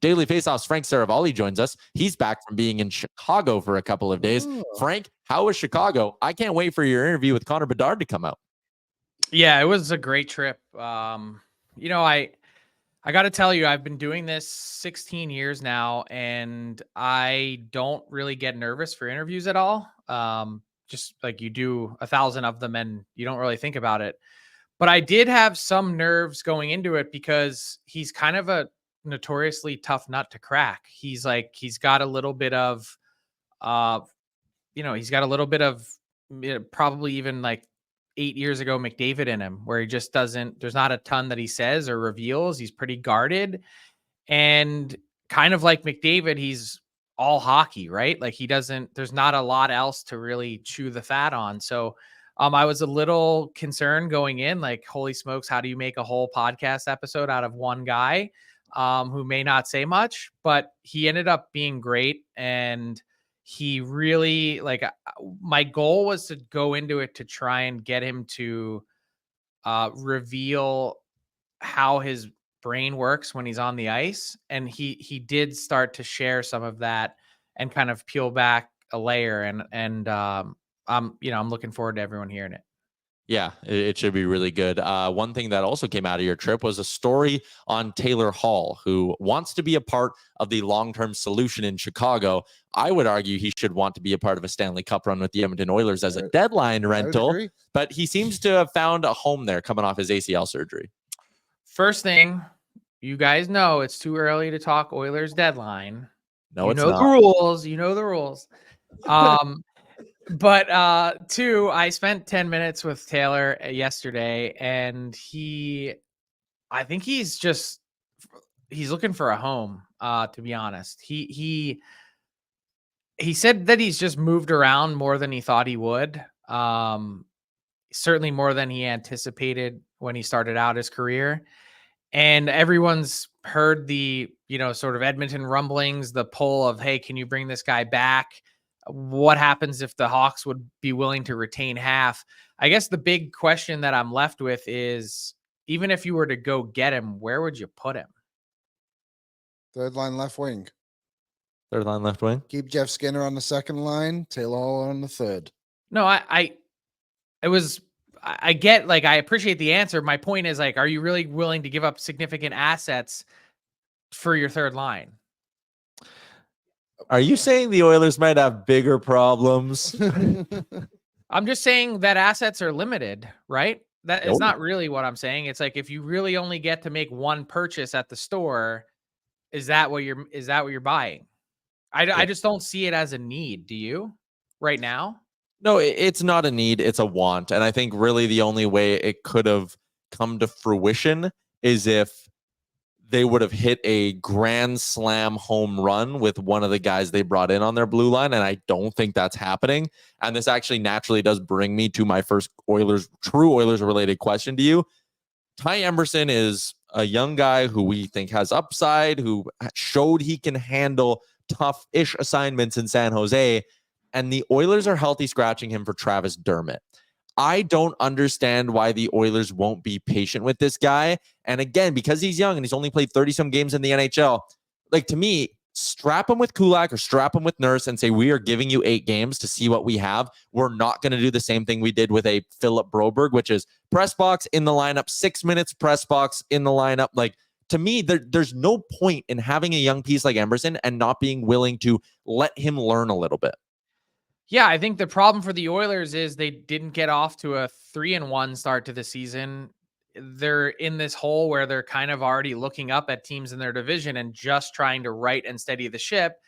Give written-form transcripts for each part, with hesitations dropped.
Daily Faceoff's Frank Seravalli joins us. He's back from being in Chicago for a couple of days. Ooh. Frank, how was Chicago? I can't wait for your interview with Connor Bedard to come out. Yeah, it was a great trip. I got to tell you, I've been doing this 16 years now, and I don't really get nervous for interviews at all. Just like you do 1,000 of them and you don't really think about it. But I did have some nerves going into it because he's kind of a notoriously tough nut to crack. He's got a little bit of, probably even like 8 years ago McDavid in him, where he just there's not a ton that he says or reveals. He's pretty guarded, and kind of like McDavid, he's all hockey, right? Like there's not a lot else to really chew the fat on. So I was a little concerned going in, like, holy smokes, how do you make a whole podcast episode out of one guy who may not say much? But he ended up being great, and he really, my goal was to go into it to try and get him to reveal how his brain works when he's on the ice. And he did start to share some of that and kind of peel back a layer. And I'm looking forward to everyone hearing it. Yeah, it should be really good. One thing that also came out of your trip was a story on Taylor Hall, who wants to be a part of the long-term solution in Chicago. I would argue he should want to be a part of a Stanley Cup run with the Edmonton Oilers as a deadline rental, but he seems to have found a home there coming off his ACL surgery. First thing, you guys know it's too early to talk Oilers deadline. No, it's not. You know the rules. But two, I spent 10 minutes with Taylor yesterday, and I think he's looking for a home, to be honest. He said that he's just moved around more than he thought he would. Certainly more than he anticipated when he started out his career. And everyone's heard the, sort of Edmonton rumblings, the pull of, hey, can you bring this guy back? What happens if the Hawks would be willing to retain half? I guess the big question that I'm left with is, even if you were to go get him, where would you put him? Third line left wing. Third line left wing. Keep Jeff Skinner on the second line, Taylor Hall on the third. No, I get, like, I appreciate the answer. My point is, like, are you really willing to give up significant assets for your third line? Are you saying the Oilers might have bigger problems? I'm just saying that assets are limited, right? That is not really what I'm saying. It's like, if you really only get to make one purchase at the store, is that what you're buying? I just don't see it as a need. Do you right now? No, it's not a need. It's a want. And I think really the only way it could have come to fruition is if they would have hit a grand slam home run with one of the guys they brought in on their blue line. And I don't think that's happening. And this actually naturally does bring me to my first true Oilers related question to you. Ty Emberson is a young guy who we think has upside, who showed he can handle tough-ish assignments in San Jose. And the Oilers are healthy scratching him for Travis Dermott. I don't understand why the Oilers won't be patient with this guy. And again, because he's young and he's only played 30-some games in the NHL, like, to me, strap him with Kulak or strap him with Nurse and say, we are giving you 8 games to see what we have. We're not going to do the same thing we did with a Philip Broberg, which is press box in the lineup, 6 minutes, press box in the lineup. Like, to me, there's no point in having a young piece like Emberson and not being willing to let him learn a little bit. Yeah, I think the problem for the Oilers is they didn't get off to a 3-1 start to the season. They're in this hole where they're kind of already looking up at teams in their division and just trying to right and steady the ship,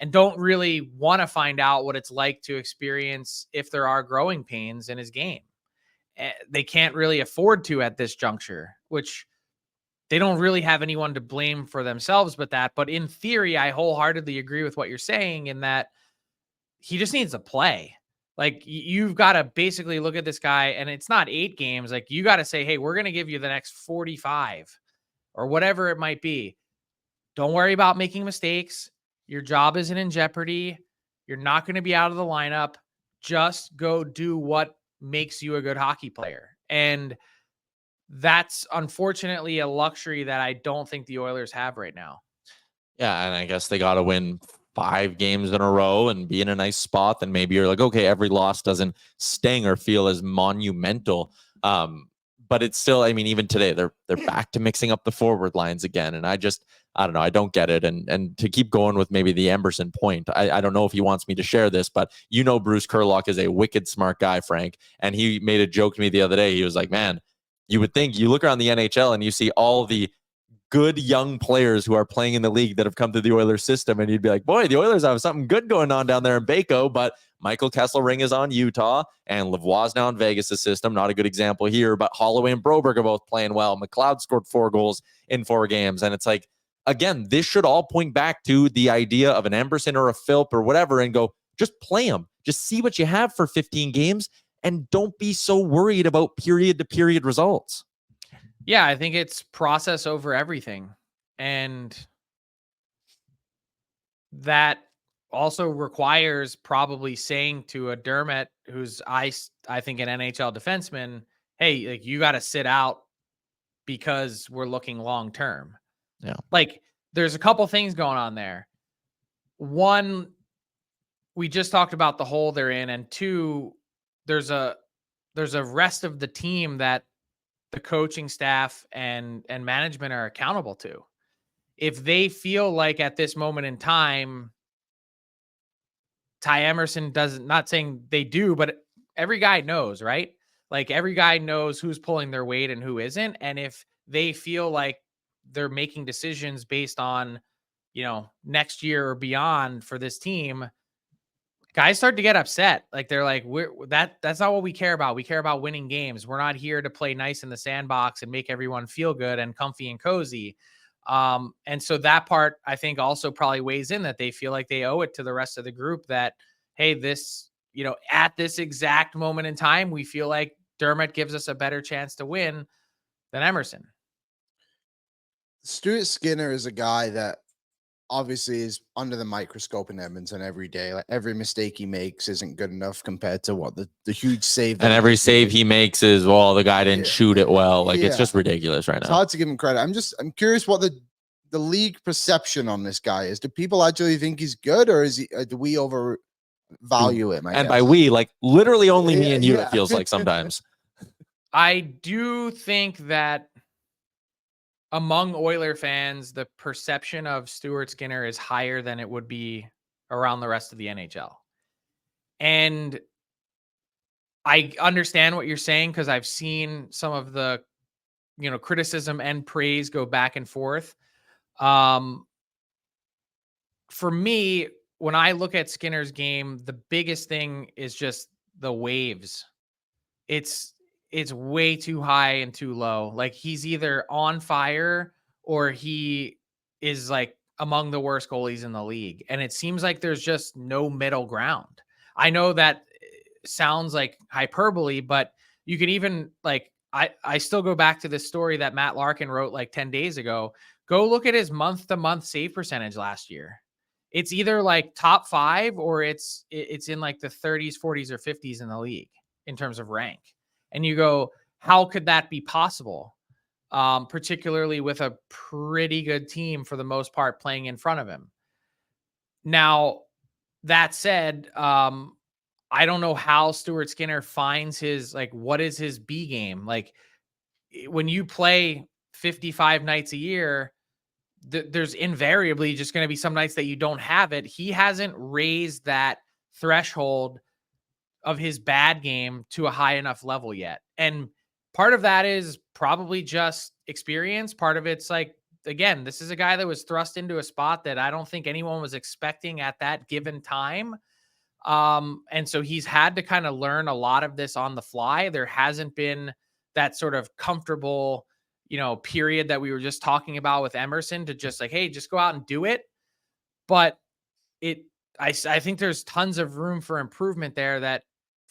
and don't really want to find out what it's like to experience if there are growing pains in his game. They can't really afford to at this juncture, which they don't really have anyone to blame for themselves but that. But in theory, I wholeheartedly agree with what you're saying in that he just needs to play. Like, you've got to basically look at this guy, and it's not 8 games. Like, you got to say, hey, we're going to give you the next 45 or whatever it might be. Don't worry about making mistakes. Your job isn't in jeopardy. You're not going to be out of the lineup. Just go do what makes you a good hockey player. And that's unfortunately a luxury that I don't think the Oilers have right now. Yeah, and I guess they got to win 5 games in a row and be in a nice spot. Then maybe you're like, okay, every loss doesn't sting or feel as monumental. But it's still, I mean, even today they're back to mixing up the forward lines again, and I don't know, I don't get it. And to keep going with maybe the Emberson point, I don't know if he wants me to share this, but Bruce Kurlock is a wicked smart guy, Frank, and he made a joke to me the other day. He was like, man, you would think you look around the NHL and you see all the good young players who are playing in the league that have come to the Oilers system, and you'd be like, boy, the Oilers have something good going on down there in Baco. But Michael Kesselring is on Utah, and Lavoie's now in Vegas' system. Not a good example here, but Holloway and Broberg are both playing well. McLeod scored 4 goals in 4 games, and it's like, again, this should all point back to the idea of an Emberson or a Philp or whatever, and go, just play them. Just see what you have for 15 games, and don't be so worried about period-to-period results. Yeah, I think it's process over everything. And that also requires probably saying to a Dermott, who's I think an NHL defenseman, hey, like, you got to sit out because we're looking long term. Yeah. Like, there's a couple things going on there. One, we just talked about the hole they're in, and 2, there's a rest of the team that the coaching staff and management are accountable to. If they feel like at this moment in time, Ty Emberson doesn't, not saying they do, but every guy knows, right? Like, every guy knows who's pulling their weight and who isn't. And if they feel like they're making decisions based on, next year or beyond for this team, guys start to get upset. Like, they're like, that's not what we care about. We care about winning games. We're not here to play nice in the sandbox and make everyone feel good and comfy and cozy. And so that part, I think, also probably weighs in, that they feel like they owe it to the rest of the group that, hey, this, at this exact moment in time, we feel like Dermott gives us a better chance to win than Emerson. Stuart Skinner is a guy that obviously is under the microscope in Edmonton every day. Like, every mistake he makes isn't good enough compared to what the huge save. And every save he makes is, well, the guy didn't shoot it well. Like, it's just ridiculous right now. It's hard to give him credit. I'm curious what the league perception on this guy is. Do people actually think he's good, or do we overvalue him? And by we, like, literally only me and you, it feels like sometimes. I do think that among Oiler fans, the perception of Stuart Skinner is higher than it would be around the rest of the NHL. And I understand what you're saying, because I've seen some of the, criticism and praise go back and forth. For me, when I look at Skinner's game, the biggest thing is just the waves. It's way too high and too low. Like, he's either on fire or he is like among the worst goalies in the league. And it seems like there's just no middle ground. I know that sounds like hyperbole, but you can even, like, I still go back to this story that Matt Larkin wrote like 10 days ago. Go look at his month-to-month save percentage last year. It's either like top 5 or it's in like the 30s, 40s, or 50s in the league in terms of rank. And you go, how could that be possible? Particularly with a pretty good team for the most part playing in front of him. Now, that said, I don't know how Stuart Skinner finds his, like, what is his B game? Like, when you play 55 nights a year, there's invariably just going to be some nights that you don't have it. He hasn't raised that threshold of his bad game to a high enough level yet. And part of that is probably just experience. Part of it's like, again, this is a guy that was thrust into a spot that I don't think anyone was expecting at that given time. And so he's had to kind of learn a lot of this on the fly. There hasn't been that sort of comfortable, period that we were just talking about with Emerson to just like, hey, just go out and do it. But I think there's tons of room for improvement there that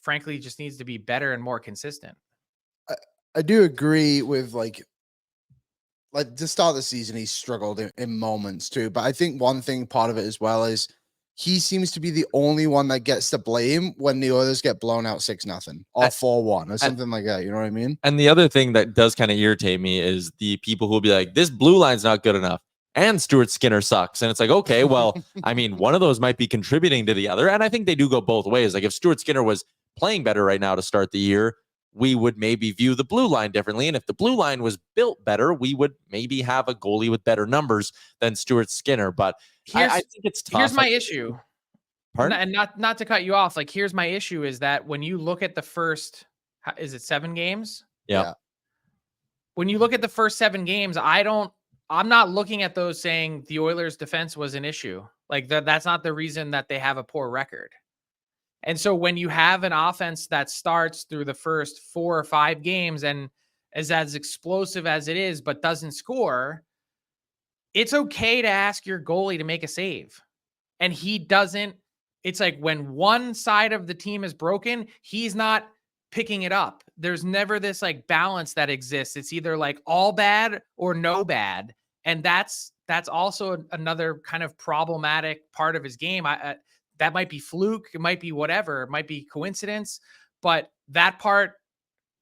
frankly just needs to be better and more consistent. I do agree with like to start the season, he struggled in moments too. But I think one thing, part of it as well, is he seems to be the only one that gets to blame when the others get blown out 6-0 or 4-1 or something like that. You know what I mean? And the other thing that does kind of irritate me is the people who will be like, this blue line's not good enough. and Stuart Skinner sucks. And it's like, okay, well, I mean, one of those might be contributing to the other. And I think they do go both ways. Like if Stuart Skinner was playing better right now to start the year, we would maybe view the blue line differently. And if the blue line was built better, we would maybe have a goalie with better numbers than Stuart Skinner. But I think it's tough. Here's my issue. Pardon? And not to cut you off. Like, here's my issue is that when you look at the first, is it 7 games? Yeah. When you look at the first 7 games, I'm not looking at those saying the Oilers defense was an issue. Like that's not the reason that they have a poor record. And so when you have an offense that starts through the first 4 or 5 games and is as explosive as it is, but doesn't score, it's okay to ask your goalie to make a save. And he doesn't. It's like when one side of the team is broken, he's not picking it up. There's never this like balance that exists. It's either like all bad or no bad. And that's also another kind of problematic part of his game. That might be fluke. It might be whatever. It might be coincidence. But that's part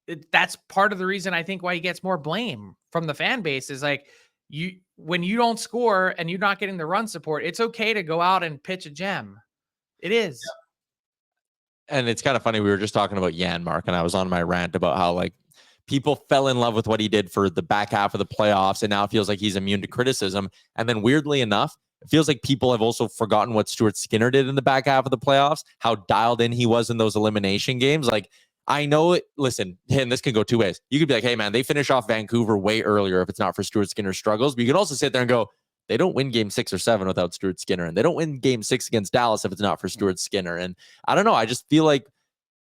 of the reason I think why he gets more blame from the fan base is like when you don't score and you're not getting the run support, it's okay to go out and pitch a gem. It is. Yeah. And it's kind of funny. We were just talking about Janmark, and I was on my rant about how like people fell in love with what he did for the back half of the playoffs, and now it feels like he's immune to criticism. And then weirdly enough, it feels like people have also forgotten what Stuart Skinner did in the back half of the playoffs, how dialed in he was in those elimination games. Like, I know it. Listen, and this can go 2 ways. You could be like, hey, man, they finish off Vancouver way earlier if it's not for Stuart Skinner's struggles. But you can also sit there and go, they don't win game 6 or 7 without Stuart Skinner. And they don't win game 6 against Dallas if it's not for Stuart Skinner. And I don't know. I just feel like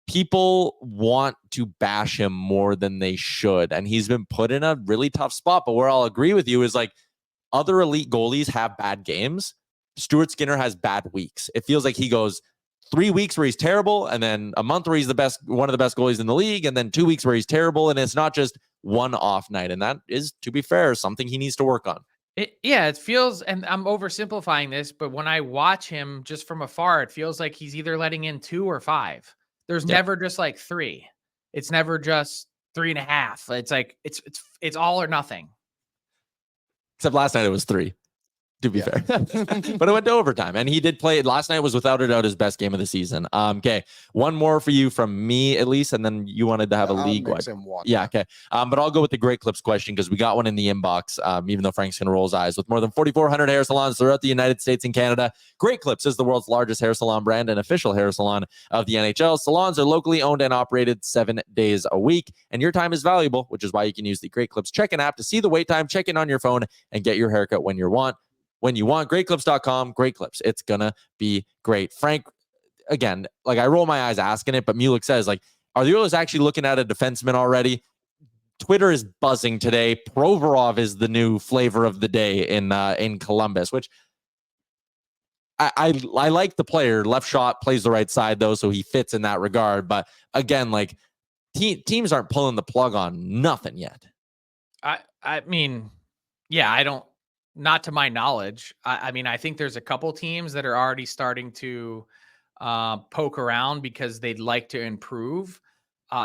people want to bash him more than they should. And he's been put in a really tough spot. But where I'll agree with you is like other elite goalies have bad games. Stuart Skinner has bad weeks. It feels like he goes 3 weeks where he's terrible, and then a month where he's one of the best goalies in the league, and then 2 weeks where he's terrible. And it's not just one off night. And that is, to be fair, something he needs to work on. It feels, and I'm oversimplifying this, but when I watch him just from afar, it feels like he's either letting in 2 or 5. There's never just like 3. It's never just 3.5. It's like it's all or nothing. Except last night it was 3. To be fair, but it went to overtime, and he did play. Last night was without a doubt his best game of the season. Okay, one more for you from me at least, and then you wanted to have a league one. Yeah, okay. But I'll go with the Great Clips question because we got one in the inbox. Even though Frank's gonna roll his eyes, with more than 4,400 hair salons throughout the United States and Canada, Great Clips is the world's largest hair salon brand and official hair salon of the NHL. Salons are locally owned and operated 7 days a week, and your time is valuable, which is why you can use the Great Clips check-in app to see the wait time, check in on your phone, and get your haircut when you want. GreatClips.com, Great Clips. It's gonna be great. Frank, again, like I roll my eyes asking it, but Mulek says, like, are the Oilers actually looking at a defenseman already? Twitter is buzzing today. Provorov is the new flavor of the day in Columbus, which I like the player. Left shot, plays the right side though, so he fits in that regard. But again, like teams aren't pulling the plug on nothing yet. I mean, yeah, I don't. Not to my knowledge. I mean, I think there's a couple teams that are already starting to poke around because they'd like to improve.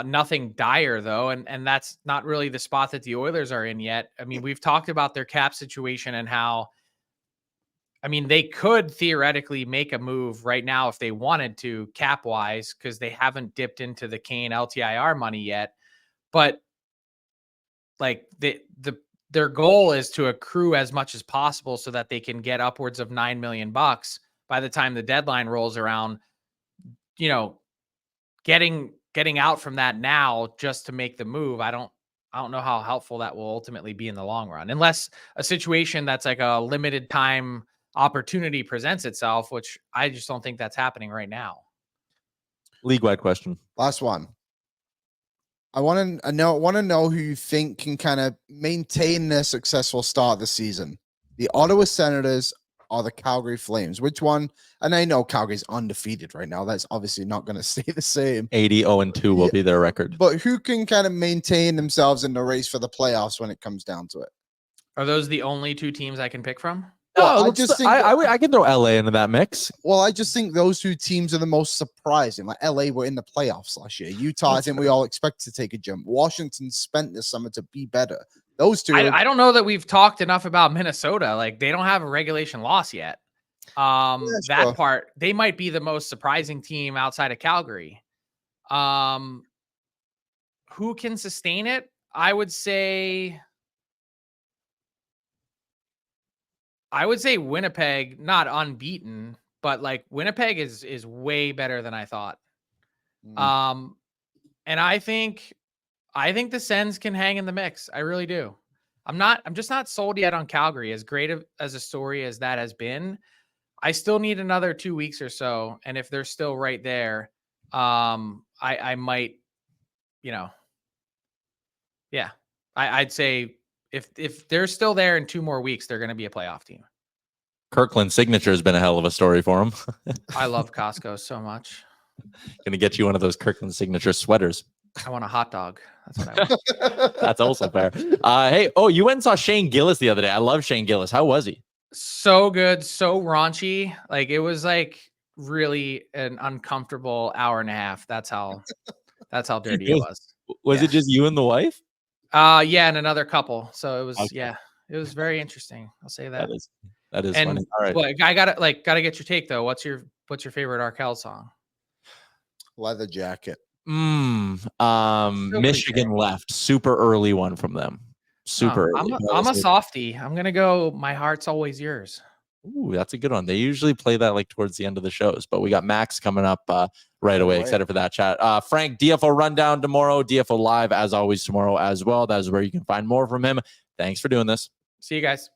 Nothing dire though, and that's not really the spot that the Oilers are in yet. I mean, we've talked about their cap situation and how, I mean, they could theoretically make a move right now if they wanted to cap wise because they haven't dipped into the Kane LTIR money yet. But like their goal is to accrue as much as possible so that they can get upwards of $9 million by the time the deadline rolls around. You know, getting out from that now just to make the move. I don't know how helpful that will ultimately be in the long run, unless a situation that's like a limited time opportunity presents itself, which I just don't think that's happening right now. League-wide question. Last one. I want to know who you think can kind of maintain their successful start of the season. The Ottawa Senators or the Calgary Flames? Which one? And I know Calgary's undefeated right now. That's obviously not going to stay the same. 80-2 will be their record. But who can kind of maintain themselves in the race for the playoffs when it comes down to it? Are those the only 2 teams I can pick from? Well, I can throw LA into that mix. Well, I just think those 2 teams are the most surprising. Like LA were in the playoffs last year. Utah, I think we all expect to take a jump. Washington spent this summer to be better. Those two. I don't know that we've talked enough about Minnesota. Like, they don't have a regulation loss yet. That sure. part, they might be the most surprising team outside of Calgary. Who can sustain it? I would say Winnipeg, not unbeaten, but like Winnipeg is way better than I thought. And I think the Sens can hang in the mix. I really do. I'm just not sold yet on Calgary. As great as a story as that has been, I still need another 2 weeks or so. And if they're still right there, I might, yeah, I'd say if they're still there in 2 more weeks, they're going to be a playoff team. Kirkland's signature has been a hell of a story for him. I love Costco so much. Going to get you one of those Kirkland signature sweaters. I want a hot dog. That's what I want. That's also fair. Hey, you went and saw Shane Gillis the other day. I love Shane Gillis. How was he? So good, so raunchy. Like, it was like really an uncomfortable hour and a half. That's how dirty it was. Was it just you and the wife? Yeah, and another couple. So it was Okay. it was very interesting. I'll say that. That is And funny. All right. but I gotta get your take though. What's your favorite Arkell song? Leather Jacket. Michigan left. Super early one from them. Super early. I'm a softie. I'm gonna go My Heart's Always Yours. Ooh, that's a good one. They usually play that like towards the end of the shows, but we got Max coming up right away. Excited for that chat. Frank, DFO rundown tomorrow, DFO live as always tomorrow as well. That is where you can find more from him. Thanks for doing this. See you guys.